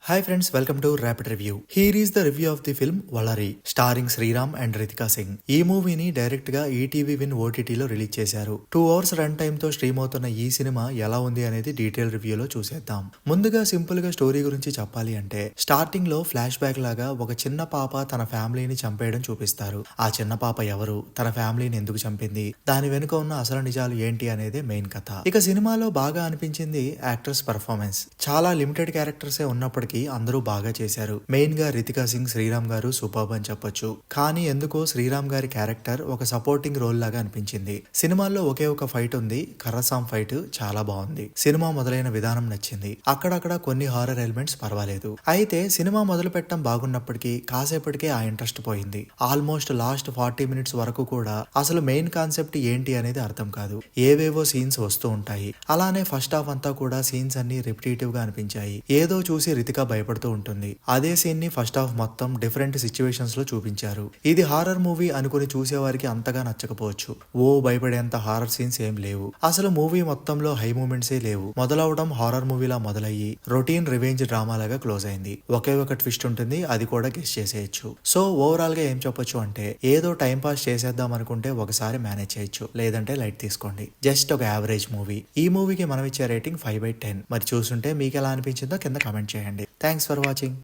Hi friends, welcome to Rapid Review. Here is the review of the film Valari, starring Sriram and Ritika Singh. ఈ మూవీని direct గా ETV win ఓటీటీలో release చేశారు. 2 hours run time తో stream అవుతున్న ఈ cinema ఎలా ఉంది అనేది డీటెయిల్ రివ్యూలో చూసేద్దాం. ముందుగా సింపుల్ గా స్టోరీ గురించి చెప్పాలి అంటే స్టార్టింగ్ లో ఫ్లాష్ బ్యాక్ లాగా ఒక చిన్న పాప తన ఫ్యామిలీని చంపేయడం చూపిస్తారు. ఆ చిన్న పాప ఎవరు, తన ఫ్యామిలీని ఎందుకు చంపింది, దాని వెనుక ఉన్న అసలు నిజాలు ఏంటి అనేది మెయిన్ కథ. ఇక సినిమాలో బాగా అనిపించింది యాక్టర్స్ పర్ఫార్మెన్స్. చాలా లిమిటెడ్ క్యారెక్టర్సే ఉన్నప్పటికీ అందరూ బాగా చేశారు. మెయిన్ గా రితికా సింగ్, శ్రీరామ్ గారు సూపర్బ్ అని చెప్పొచ్చు. కానీ ఎందుకో శ్రీరామ్ గారి క్యారెక్టర్ ఒక సపోర్టింగ్ రోల్ లాగా అనిపించింది. సినిమాలో ఒకే ఒక ఫైట్ ఉంది, కర్రసాం ఫైట్ చాలా బాగుంది. సినిమా మొదలైన విధానం నచ్చింది. అక్కడక్కడ కొన్ని హారర్ ఎలిమెంట్స్ పర్వాలేదు. అయితే సినిమా మొదలు పెట్టడం బాగున్నప్పటికీ కాసేపటికే ఆ ఇంట్రెస్ట్ పోయింది. ఆల్మోస్ట్ లాస్ట్ 40 minutes వరకు కూడా అసలు మెయిన్ కాన్సెప్ట్ ఏంటి అనేది అర్థం కాదు. ఏవేవో సీన్స్ వస్తూ ఉంటాయి. అలానే ఫస్ట్ హాఫ్ అంతా కూడా సీన్స్ అన్ని రిపిటేటివ్ గా అనిపించాయి. ఏదో చూసి రితిక భయపడుతూ ఉంటుంది. అదే సీన్ ని ఫస్ట్ హాఫ్ మొత్తం డిఫరెంట్ సిచ్యువేషన్స్ లో చూపించారు. ఇది హారర్ మూవీ అనుకుని చూసేవారికి అంతగా నచ్చకపోవచ్చు. ఓ భయపడేంత హారర్ సీన్స్ ఏం లేవు. అసలు మూవీ మొత్తంలో హై మూమెంట్సే లేవు. మొదలవడం హారర్ మూవీలా మొదలయ్యి రొటీన్ రివెంజ్ డ్రామా లాగా క్లోజ్ అయింది. ఒకే ఒక ట్విస్ట్ ఉంటుంది, అది కూడా గెస్ చేసేయచ్చు. సో ఓవరాల్ గా ఏం చెప్పొచ్చు అంటే ఏదో టైం పాస్ చేసేద్దాం అనుకుంటే ఒకసారి మేనేజ్ చేయొచ్చు, లేదంటే లైట్ తీసుకోండి. జస్ట్ ఒక యావరేజ్ మూవీ. ఈ మూవీకి మనం ఇచ్చే రేటింగ్ 5/10. మరి చూస్తుంటే మీకు ఎలా అనిపించిందో కింద కామెంట్ చేయండి. Thanks for watching.